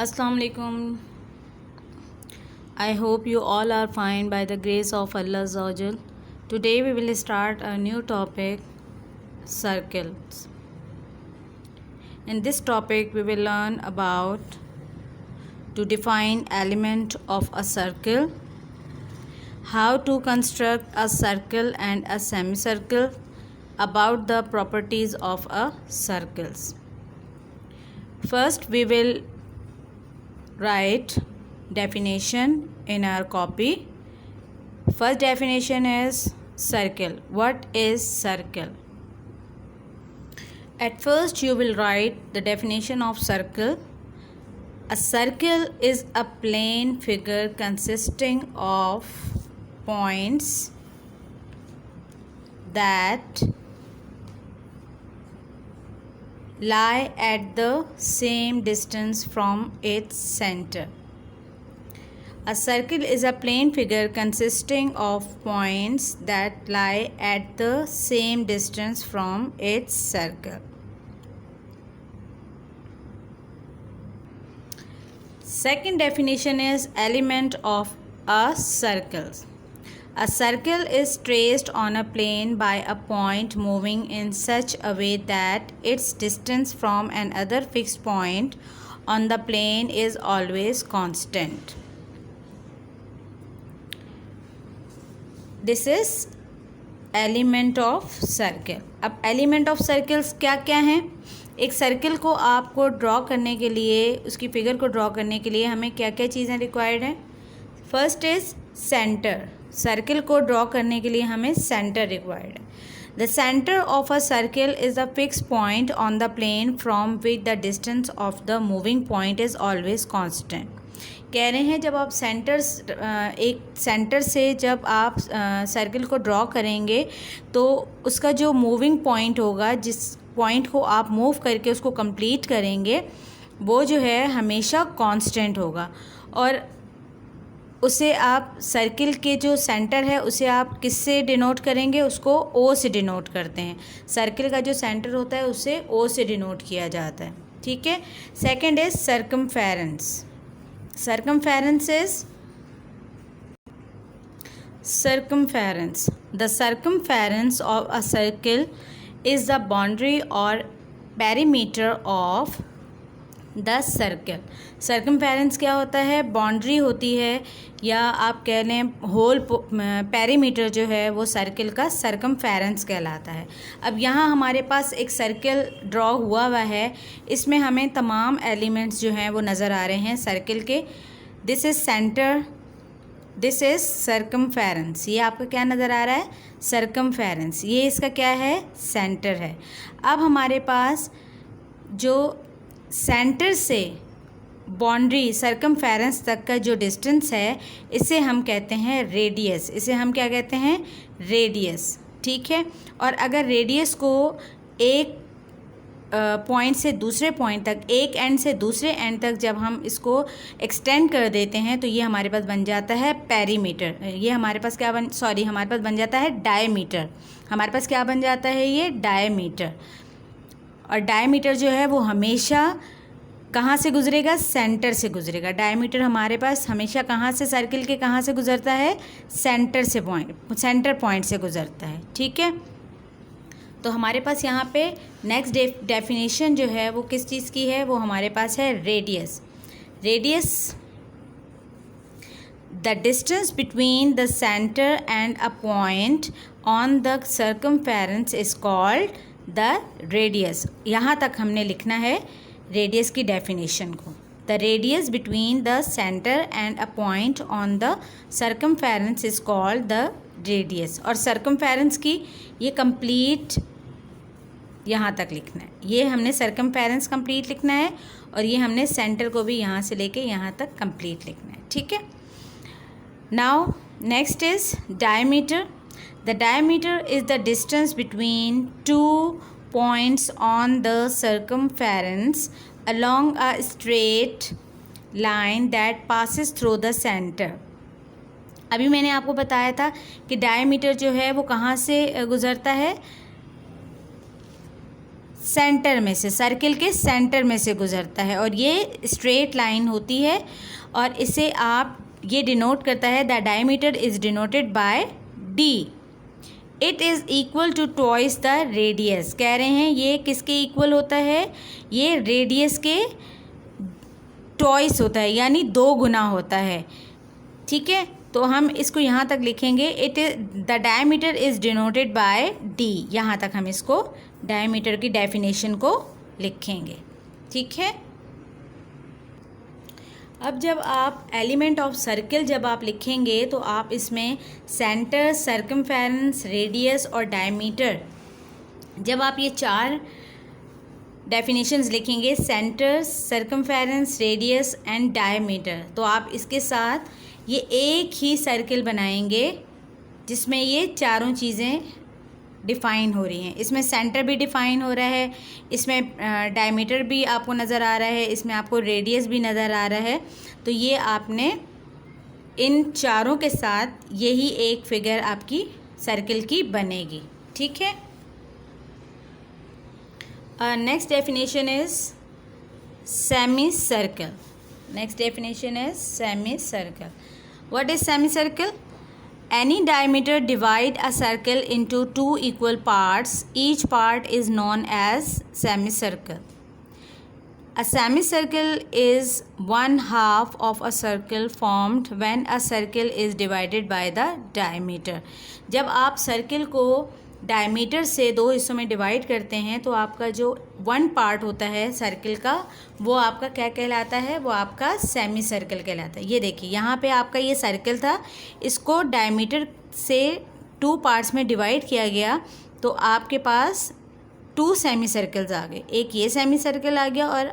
Assalamu alaikum. I hope you all are fine by the grace of Allah Azawajal. Today we will start a new topic, circles. In this topic we will learn about to define element of a circle, how to construct a circle and a semicircle, about the properties of a circles. First we will write definition in our copy. First definition is circle. What is circle? At first you will write the definition of circle. A circle is a plane figure consisting of points that lie at the same distance from its center. A circle is a plane figure consisting of points that lie at the same distance from its circle. Second definition is element of a circle. A circle is traced on a plane by a point moving in such a way that its distance from another fixed point on the plane is always constant. This is element of circle. अब element of circles क्या क्या हैं? एक circle को आपको draw करने के लिए, उसकी फिगर को ड्रॉ करने के लिए हमें क्या क्या चीज़ें रिक्वायर्ड हैं? First is centre. सर्किल को ड्रॉ करने के लिए हमें सेंटर रिक्वायर्ड है. The centre of a circle is the fix point on the plane from which the distance of the moving point is always constant. कह रहे हैं जब आप एक सेंटर से जब आप सर्किल को ड्रॉ करेंगे तो उसका जो मूविंग पॉइंट होगा, जिस पॉइंट को आप मूव करके उसको कंप्लीट करेंगे, वो जो है हमेशा कांस्टेंट होगा. और उसे आप सर्किल के जो सेंटर है उसे आप किससे डिनोट करेंगे? उसको ओ से डिनोट करते हैं. सर्किल का जो सेंटर होता है उसे ओ से डिनोट किया जाता है. ठीक है. Second is circumference. Circumference is circumference. The circumference of a circle is the boundary or perimeter of the circle. Circumference क्या होता है? बाउंड्री होती है, या आप कह लें होल पेरीमीटर जो है वो सर्किल का सर्कमफेरेंस कहलाता है. अब यहाँ हमारे पास एक सर्किल ड्रॉ हुआ है. इसमें हमें तमाम एलिमेंट्स जो हैं वो नज़र आ रहे हैं सर्किल के. This is centre, this is circumference. ये आपका क्या नज़र आ रहा है? सर्कमफेरेंस. ये इसका क्या है? सेंटर है. अब हमारे पास जो सेंटर से बाउंड्री सर्कमफेरेंस तक का जो डिस्टेंस है इसे हम कहते हैं रेडियस. इसे हम क्या कहते हैं? रेडियस. ठीक है. और अगर रेडियस को एक पॉइंट से दूसरे पॉइंट तक, एक एंड से दूसरे एंड तक जब हम इसको एक्सटेंड कर देते हैं तो ये हमारे पास बन जाता है पेरीमीटर. ये हमारे पास क्या हमारे पास बन जाता है डायमीटर. हमारे पास क्या बन जाता है? ये डायमीटर. और डायमीटर जो है वो हमेशा कहाँ से गुजरेगा? सेंटर से गुजरेगा. डायमीटर हमारे पास हमेशा कहाँ से, सर्किल के कहाँ से गुजरता है? सेंटर पॉइंट से गुजरता है. ठीक है. तो हमारे पास यहाँ पे नेक्स्ट डेफिनेशन जो है वो किस चीज़ की है? वो हमारे पास है radius. Radius, the distance between the centre and a point on the circumference is called the radius. यहाँ तक हमने लिखना है रेडियस की डेफिनेशन को. The radius between the centre and a point on the circumference is called the radius. और circumference की ये कंप्लीट यहाँ तक लिखना है. ये हमने सर्कमफेरेंस कंप्लीट लिखना है और ये हमने सेंटर को भी यहाँ से लेके यहाँ तक कंप्लीट लिखना है. ठीक है. Now next is diameter. The diameter is the distance between two points on the circumference along a straight line that passes through the center. अभी मैंने आपको बताया था कि डायमीटर जो है वो कहाँ से गुज़रता है? सेंटर में से, सर्किल के सेंटर में से गुजरता है और ये स्ट्रेट लाइन होती है और इसे आप ये डिनोट करता है, the diameter is denoted by D. It is equal to twice the radius. कह रहे हैं ये किसके इक्वल होता है, ये रेडियस के ट्वाइस होता है, यानी 2 गुना होता है। ठीक है, तो हम इसको यहाँ तक लिखेंगे, it is the diameter is denoted by D. यहाँ तक हम इसको डायमीटर की डेफिनेशन को लिखेंगे। ठीक है, अब जब आप एलिमेंट ऑफ सर्किल जब आप लिखेंगे तो आप इसमें सेंटर, सर्कमफेरेंस, रेडियस और डायमीटर, जब आप ये 4 डेफिनेशंस लिखेंगे, centre, circumference, radius and diameter, तो आप इसके साथ ये एक ही सर्किल बनाएंगे जिसमें ये चारों चीज़ें डिफ़ाइन हो रही हैं। इसमें सेंटर भी डिफ़ाइन हो रहा है, इसमें डायमीटर भी आपको नज़र आ रहा है, इसमें आपको रेडियस भी नज़र आ रहा है। तो ये आपने इन चारों के साथ यही एक फिगर आपकी सर्किल की बनेगी। ठीक है, next definition is semi circle. Next definition is semi circle. What is semi circle? Any diameter divide a circle into 2 equal parts. Each part is known as semicircle. A semicircle is 1/2 of a circle formed when a circle is divided by the diameter. जब आप circle को diameter से 2 हिस्सों में divide करते हैं तो आपका जो 1 पार्ट होता है सर्किल का, वो आपका क्या कहलाता है, वो आपका सेमी सर्कल कहलाता है। ये देखिए यहाँ पे आपका ये सर्किल था, इसको डायमीटर से 2 पार्ट्स में डिवाइड किया गया तो आपके पास 2 सेमी सर्कल्स आ गए। एक ये सेमी सर्कल आ गया और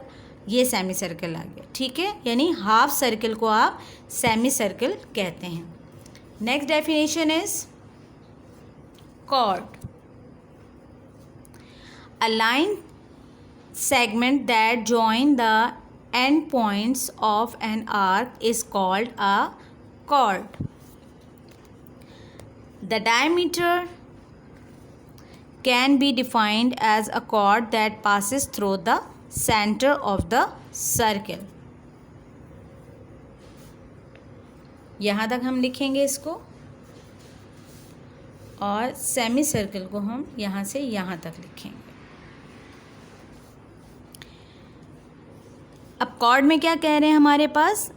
ये सेमी सर्कल आ गया। ठीक है, यानी हाफ सर्कल को आप सेमी सर्कल कहते हैं। Next definition is chord. A line segment that join the end points of an arc is called a chord. The diameter can be defined as a chord that passes through the center of the circle. यहाँ तक हम लिखेंगे इसको और semi circle को हम यहाँ से यहाँ तक लिखेंगे। अब कॉर्ड में क्या कह रहे हैं हमारे पास,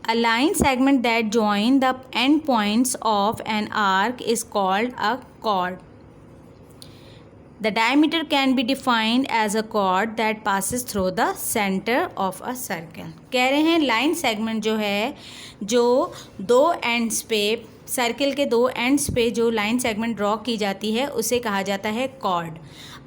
a line segment that join the end points of an arc is called a chord. The diameter can be defined as a chord that passes through the centre of a circle. कह रहे हैं line segment जो है, जो 2 ends पे, circle के 2 ends पे जो लाइन सेगमेंट ड्रॉ की जाती है उसे कहा जाता है कॉर्ड।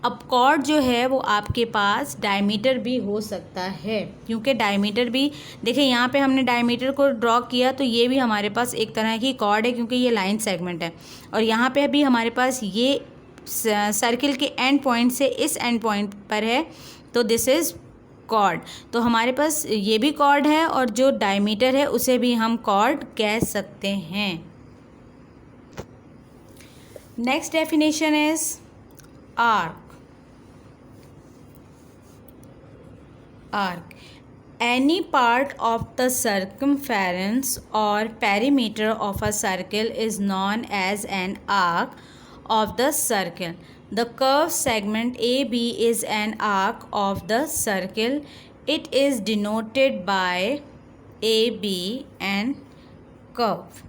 अब कॉर्ड जो है वो आपके पास डायमीटर भी हो सकता है, क्योंकि डायमीटर भी देखिए यहाँ पे हमने डायमीटर को ड्रॉ किया तो ये भी हमारे पास एक तरह की कॉर्ड है क्योंकि ये लाइन सेगमेंट है, और यहाँ पे भी हमारे पास ये सर्किल के एंड पॉइंट से इस एंड पॉइंट पर है, तो दिस इज़ कॉर्ड। तो हमारे पास ये भी कॉर्ड है और जो डायमीटर है उसे भी हम कॉर्ड कह सकते हैं। Next definition is arc. Arc. Any part of the circumference or perimeter of a circle is known as an arc of the circle. The curved segment AB is an arc of the circle. It is denoted by AB and curve.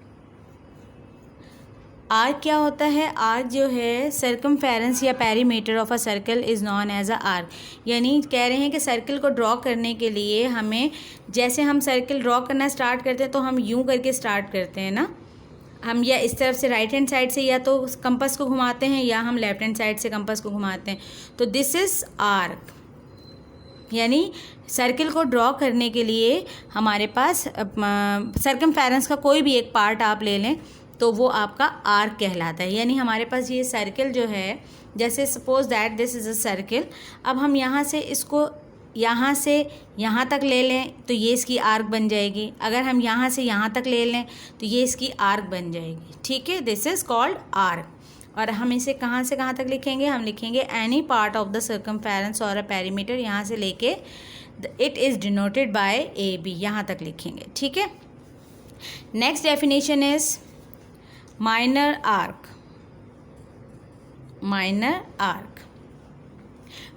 Arc क्या होता है? Arc जो है circumference या perimeter of a circle is known as a arc. यानी कह रहे हैं कि सर्कल को ड्रॉ करने के लिए हमें, जैसे हम सर्कल ड्रॉ करना स्टार्ट करते हैं तो हम यूं करके स्टार्ट करते हैं ना, हम या इस तरफ से राइट हैंड साइड से या तो कंपास को घुमाते हैं या हम लेफ्ट हैंड साइड से कंपास को घुमाते हैं, तो दिस इज़ आर्क। यानी सर्कल को ड्रॉ करने के लिए हमारे पास सर्कमफेरेंस का कोई भी एक पार्ट आप ले लें तो वो आपका आर्क कहलाता है। यानी हमारे पास ये सर्कल जो है, जैसे suppose that this is a circle, अब हम यहाँ से इसको यहाँ से यहाँ तक ले लें तो ये इसकी आर्क बन जाएगी। अगर हम यहाँ से यहाँ तक ले लें तो ये इसकी आर्क बन जाएगी। ठीक है, दिस इज़ कॉल्ड आर्क। और हम इसे कहाँ से कहाँ तक लिखेंगे, हम लिखेंगे any part of the circumference और अ पेरीमीटर, यहाँ से लेके it is denoted by A B, यहाँ तक लिखेंगे, ठीक है। Next definition is minor arc. Minor arc,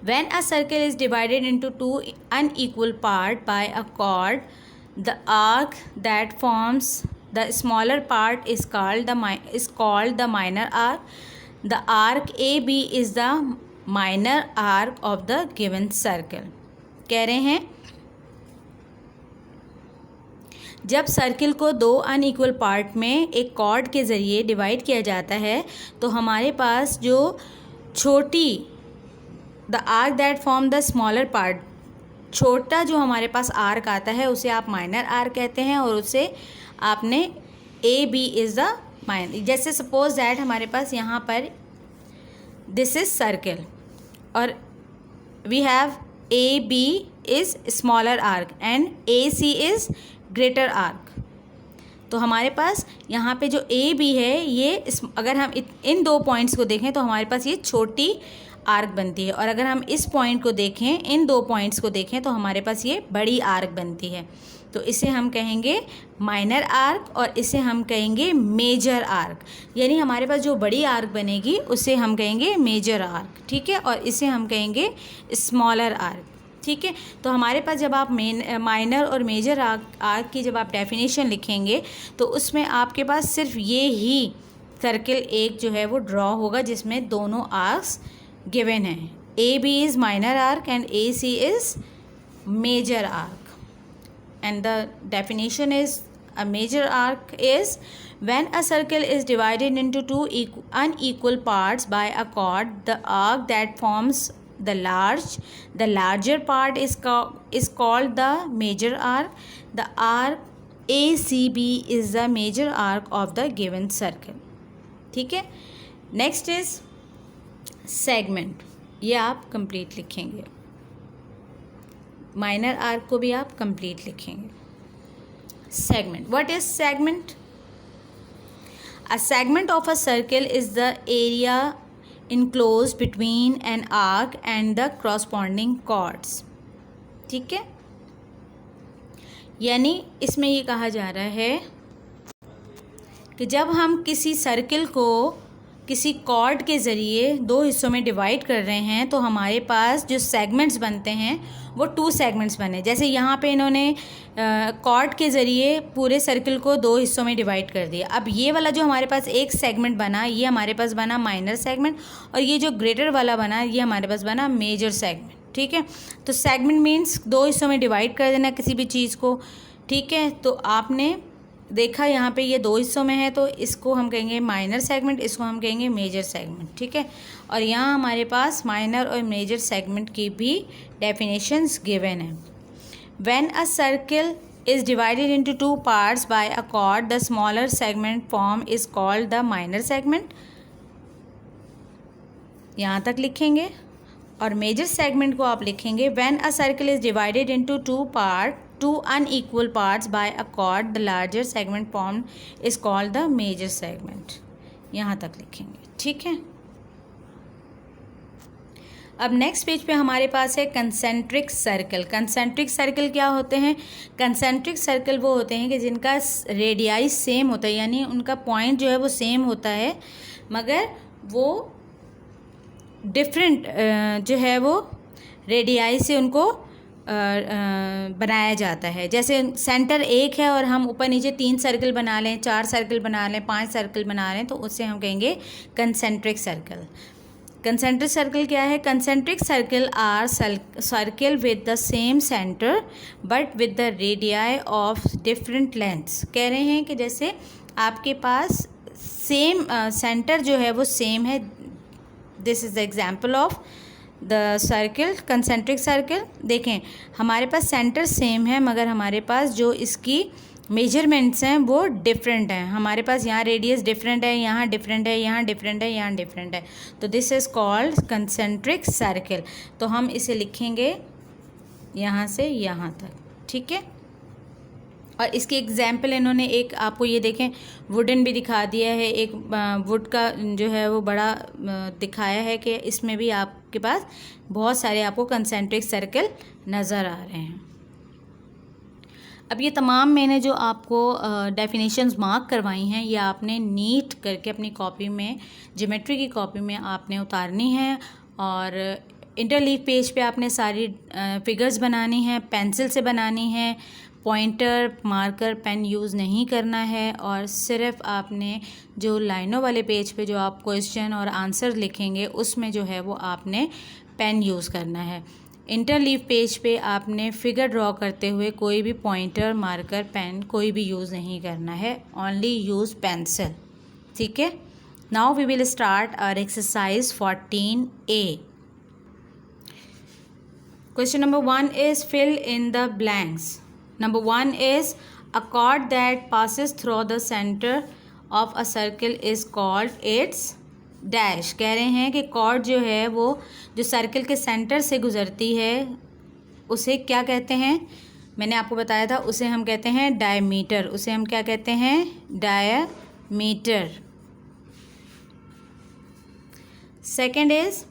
when a circle is divided into two unequal parts by a chord, the arc that forms the smaller part is called the minor arc. The arc AB is the minor arc of the given circle. कह रहे हैं जब circle को दो unequal part में एक cord के ज़रिए डिवाइड किया जाता है तो हमारे पास जो छोटी the arc that form the smaller part, छोटा जो हमारे पास आर्क आता है उसे आप माइनर आर्क कहते हैं, और उसे आपने A B is the minor. जैसे सपोज दैट हमारे पास यहाँ पर दिस इज सर्किल और we have A B is smaller arc and A C is greater arc. तो हमारे पास यहाँ पे जो ए बी है ये अगर हम इन दो पॉइंट्स को देखें तो हमारे पास ये छोटी आर्क बनती है, और अगर हम इस पॉइंट को देखें, इन दो पॉइंट्स को देखें तो हमारे पास ये बड़ी आर्क बनती है। तो इसे हम कहेंगे माइनर आर्क और इसे हम कहेंगे मेजर आर्क। यानी हमारे पास जो बड़ी आर्क बनेगी उसे हम कहेंगे मेजर आर्क, ठीक है, और इसे हम कहेंगे स्मॉलर आर्क, ठीक है। तो हमारे पास जब आप माइनर और मेजर आर्क की जब आप डेफिनेशन लिखेंगे तो उसमें आपके पास सिर्फ ये ही सर्किल एक जो है वो ड्रॉ होगा जिसमें दोनों आर्क्स गिवन है। A B is minor arc and A C is major arc, and the definition is a major arc is when a circle is divided into two unequal parts by a chord, the arc that forms the larger part is called the major arc. The arc ACB is the major arc of the given circle, ठीक है। Next is segment, ये आप complete लिखेंगे, minor arc को भी आप complete लिखेंगे। Segment, what is segment? A segment of a circle is the area enclose between an arc and the corresponding chords, ठीक है। यानी इसमें ये कहा जा रहा है कि जब हम किसी सर्किल को किसी कॉर्ड के ज़रिए दो हिस्सों में डिवाइड कर रहे हैं तो हमारे पास जो सेगमेंट्स बनते हैं वो टू सेगमेंट्स बने। जैसे यहाँ पे इन्होंने कॉर्ड के ज़रिए पूरे सर्किल को दो हिस्सों में डिवाइड कर दिया। अब ये वाला जो हमारे पास एक सेगमेंट बना ये हमारे पास बना माइनर सेगमेंट, और ये जो ग्रेटर वाला बना ये हमारे पास बना मेजर सेगमेंट, ठीक है। तो सेगमेंट मीन्स दो हिस्सों में डिवाइड कर देना किसी भी चीज़ को, ठीक है। तो आपने देखा यहाँ पे ये दो हिस्सों में है तो इसको हम कहेंगे माइनर सेगमेंट, इसको हम कहेंगे मेजर सेगमेंट, ठीक है। और यहाँ हमारे पास माइनर और मेजर सेगमेंट की भी डेफिनेशंस गिवन है। When a circle is divided into two parts bye a chord, the smaller segment form is called the minor segment, यहाँ तक लिखेंगे। और मेजर सेगमेंट को आप लिखेंगे when a circle is divided into two unequal parts by a chord, the larger segment formed is called the major segment, यहाँ तक लिखेंगे, ठीक है। अब नेक्स्ट पेज पे हमारे पास है कंसेंट्रिक सर्कल। कंसेंट्रिक सर्कल क्या होते हैं? कंसेंट्रिक सर्कल वो होते हैं कि जिनका रेडियाई सेम होता है, यानी उनका पॉइंट जो है वो सेम होता है मगर वो डिफरेंट जो है वो रेडियाई से उनको बनाया जाता है। जैसे सेंटर एक है और हम ऊपर नीचे 3 सर्कल बना लें, 4 सर्कल बना लें, 5 सर्कल बना लें तो उससे हम कहेंगे कंसेंट्रिक सर्कल। कंसेंट्रिक सर्कल क्या है? Concentric circle are circle with the same centre but with the radii of different lengths. कह रहे हैं कि जैसे आपके पास सेम सेंटर जो है वो सेम है। This is the example of the circle, concentric circle. देखें हमारे पास सेंटर सेम है मगर हमारे पास जो इसकी मेजरमेंट्स हैं वो डिफरेंट हैं। हमारे पास यहाँ रेडियस डिफरेंट है, यहाँ डिफरेंट है, यहाँ डिफरेंट है, यहाँ डिफरेंट है। तो this is called concentric circle. तो हम इसे लिखेंगे यहाँ से यहाँ तक, ठीक है। और इसकी एग्जाम्पल इन्होंने एक आपको ये देखें वुडन भी दिखा दिया है, एक वुड का जो है वो बड़ा दिखाया है कि इसमें भी आपके पास बहुत सारे आपको कंसेंट्रिक सर्कल नज़र आ रहे हैं। अब ये तमाम मैंने जो आपको डेफिनेशंस मार्क करवाई हैं ये आपने नीट करके अपनी कॉपी में, ज्योमेट्री की कॉपी में आपने उतारनी है और इंटरलीफ पेज पे आपने सारी फिगर्स बनानी है, पेंसिल से बनानी है, पॉइंटर मार्कर पेन यूज़ नहीं करना है और सिर्फ आपने जो लाइनों वाले पेज पे जो आप क्वेश्चन और आंसर लिखेंगे उसमें जो है वो आपने पेन यूज़ करना है। इंटरलीफ पेज पे आपने फिगर ड्रॉ करते हुए कोई भी पॉइंटर मार्कर पेन कोई भी यूज़ नहीं करना है, ओनली यूज़ पेंसिल। ठीक है, now we will start our exercise 14A। Question number 1 is fill in the blanks. Number 1 is a chord that passes through the center of a circle is called its dash। कह रहे हैं कि chord जो है वो जो circle के centre से गुजरती है उसे क्या कहते हैं? मैंने आपको बताया था उसे हम कहते हैं डायमीटर। उसे हम क्या कहते हैं? Diameter. Second is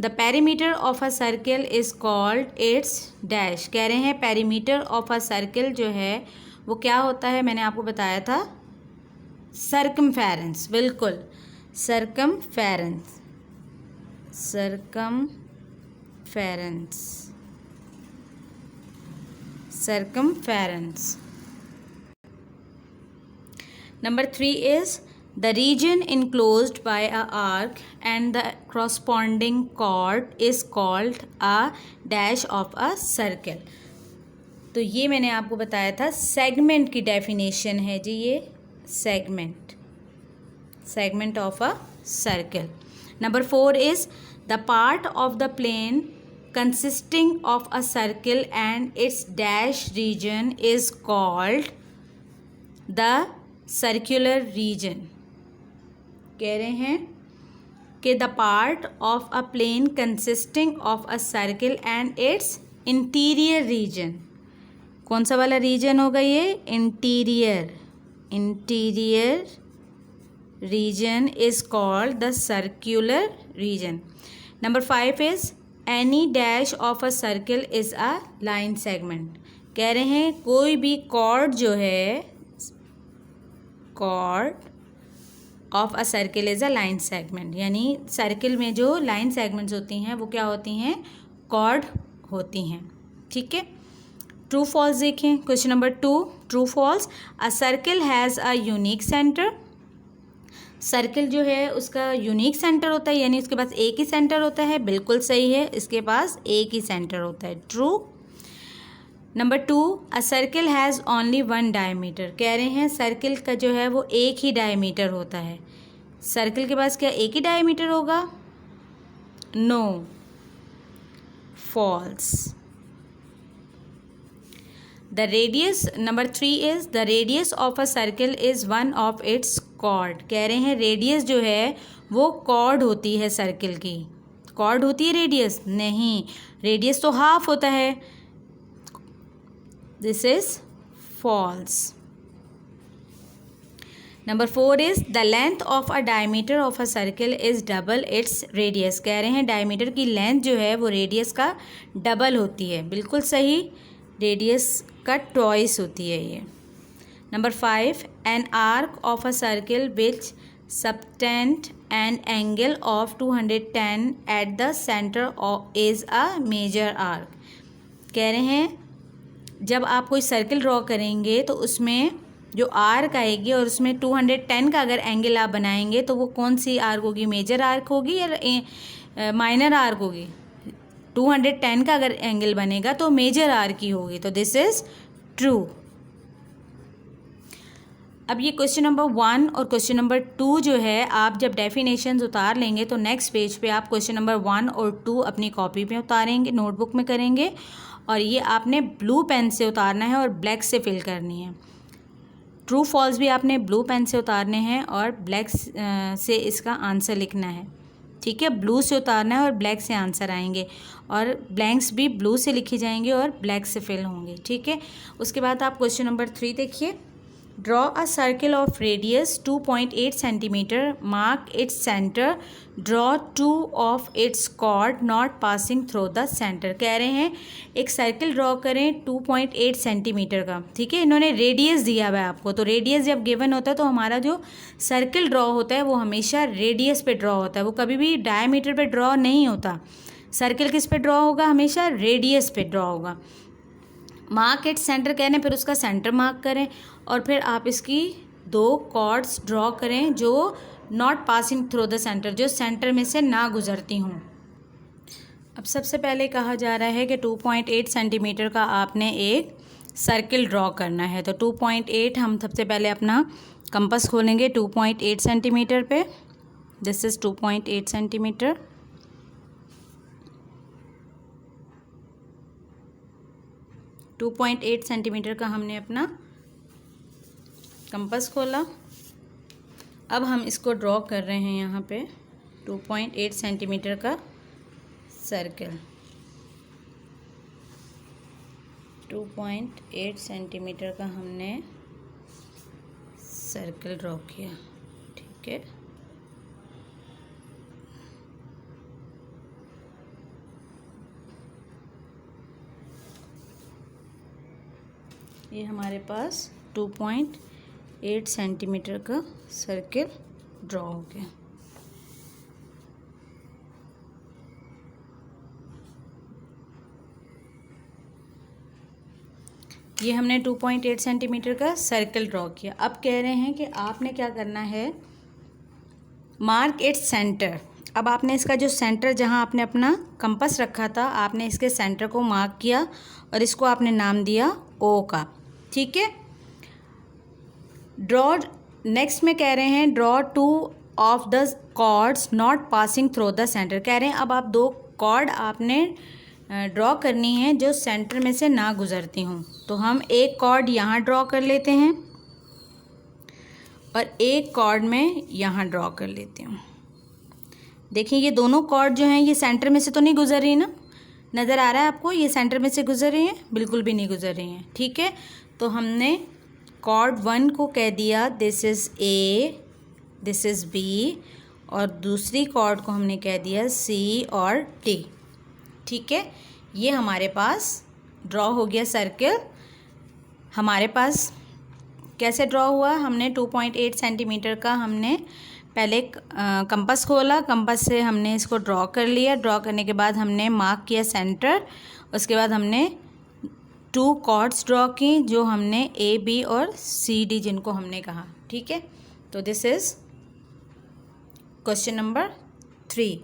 the perimeter of a circle is called its dash. कह रहे हैं पेरीमीटर ऑफ अ सर्किल जो है वो क्या होता है? मैंने आपको बताया था सर्कमफेरेंस। बिल्कुल, circumference, circumference, circumference. Number 3 is the region enclosed by a arc and the corresponding chord is called a dash of a circle। तो ये मैंने आपको बताया था सेगमेंट की डेफिनेशन है जी, ये segment of a circle. Number 4 is the part of the plane consisting of a circle and its dash region is called the circular region. कह रहे हैं कि the part of a plane consisting of a circle and its interior region. कौन सा वाला region होगा ये? Interior. Interior region is called the circular region. Number 5 is any dash of a circle is a line segment. कह रहे हैं कोई भी कॉर्ड जो है, chord of a circle is a line segment, यानी सर्किल में जो लाइन सेगमेंट्स होती हैं वो क्या होती हैं? कॉर्ड होती हैं। ठीक है, ट्रू फॉल्स देखें। Question number 2, true false. A circle has a unique centre. Circle जो है उसका यूनिक सेंटर होता है, यानी उसके पास एक ही सेंटर होता है। बिल्कुल सही है, इसके पास एक ही सेंटर होता है। True. Number 2, a circle has only one diameter. कह रहे हैं सर्किल का जो है वो एक ही डायमीटर होता है। सर्किल के पास क्या एक ही डायमीटर होगा? No, false. The radius, number 3 is the radius of a circle is one of its chord. कह रहे हैं रेडियस जो है वो कॉर्ड होती है सर्किल की। कॉर्ड होती है रेडियस? नहीं, रेडियस तो हाफ होता है। This is false. Number 4 is the length of a diameter of a circle is double its radius। कह रहे हैं डायमीटर की लेंथ जो है वो रेडियस का डबल होती है। बिल्कुल सही, रेडियस का ट्वाइस होती है ये। Number 5, an arc of a circle which subtend an angle of 210 at the center is a major arc। कह रहे हैं जब आप कोई सर्किल ड्रॉ करेंगे तो उसमें जो आर्क आएगी और उसमें 210 का अगर एंगल आप बनाएंगे तो वो कौन सी आर्क होगी? मेजर आर्क होगी या माइनर आर्क होगी? 210 का अगर एंगल बनेगा तो मेजर आर्क ही होगी। तो दिस इज ट्रू। अब ये क्वेश्चन नंबर 1 और क्वेश्चन नंबर 2 जो है आप जब डेफिनेशंस उतार लेंगे तो नेक्स्ट पेज पे आप क्वेश्चन नंबर 1 और 2 अपनी कॉपी पे उतारेंगे, नोटबुक में करेंगे और ये आपने ब्लू पेन से उतारना है और ब्लैक से फिल करनी है। ट्रू फॉल्स भी आपने ब्लू पेन से उतारने हैं और ब्लैक से इसका आंसर लिखना है। ठीक है, ब्लू से उतारना है और ब्लैक से आंसर आएंगे, और ब्लैंक्स भी ब्लू से लिखे जाएंगे और ब्लैक से फिल होंगे। ठीक है, उसके बाद आप क्वेश्चन नंबर 3 देखिए। Draw a circle of radius 2.8 centimetre, mark its centre, draw 2 of its chord not passing through the centre. कह रहे हैं एक सर्किल ड्रॉ करें 2.8 सेंटीमीटर का। ठीक है, इन्होंने रेडियस दिया हुआ है आपको, तो रेडियस जब गिवन होता है तो हमारा जो सर्किल ड्रॉ होता है वो हमेशा रेडियस पे ड्रॉ होता है, वो कभी भी डायमीटर पे ड्रॉ नहीं होता। सर्किल किस पे ड्रॉ होगा? हमेशा रेडियस पे ड्रॉ होगा। मार्क इट सेंटर कह रहे हैं, फिर उसका सेंटर मार्क करें और फिर आप इसकी 2 कॉर्ड्स ड्रॉ करें जो not passing through the centre, जो सेंटर में से ना गुजरती हूँ। अब सबसे पहले कहा जा रहा है कि 2.8 सेंटीमीटर का आपने एक सर्किल ड्रॉ करना है। तो 2.8 हम सबसे पहले अपना कंपास खोलेंगे 2.8 सेंटीमीटर पे। This is 2.8 centimetre. To 2.8 centimetre का हमने अपना कंपास खोला। अब हम इसको ड्रॉ कर रहे हैं यहाँ पे 2.8 सेंटीमीटर का सर्किल। 2.8 सेंटीमीटर का हमने सर्किल ड्रॉ किया। ठीक है, ये हमारे पास 2.8 सेंटीमीटर का सर्किल ड्रॉ हो गया। ये हमने 2.8 सेंटीमीटर का सर्किल ड्रॉ किया। अब कह रहे हैं कि आपने क्या करना है, मार्क इट्स सेंटर। अब आपने इसका जो सेंटर जहां आपने अपना कंपास रखा था, आपने इसके सेंटर को मार्क किया और इसको आपने नाम दिया ओ का। ठीक है, ड्रॉ नेक्स्ट में कह रहे हैं draw 2 of the chords not passing through the centre. कह रहे हैं अब आप 2 कॉर्ड आपने ड्रॉ करनी है जो सेंटर में से ना गुजरती हूँ। तो हम एक कॉर्ड यहाँ ड्रॉ कर लेते हैं और एक कॉर्ड में यहाँ ड्रॉ कर लेती हूँ। देखिए ये दोनों कॉर्ड जो हैं ये सेंटर में से तो नहीं गुजर रही ना, नज़र आ रहा है आपको ये सेंटर में से गुजर रही हैं? बिल्कुल भी नहीं गुजर रही हैं। ठीक है, तो हमने कॉर्ड 1 को कह दिया this is A, this is B, और दूसरी कॉर्ड को हमने कह दिया सी और डी। ठीक है, ये हमारे पास ड्रॉ हो गया सर्किल। हमारे पास कैसे ड्रॉ हुआ, हमने 2.8 सेंटीमीटर का हमने पहले कंपास खोला, कंपास से हमने इसको ड्रॉ कर लिया। ड्रॉ करने के बाद हमने मार्क किया सेंटर, उसके बाद हमने 2 कॉर्ड्स ड्रॉ की जो हमने ए बी और सी डी जिनको हमने कहा। ठीक है, तो दिस इज़ क्वेश्चन नंबर 3।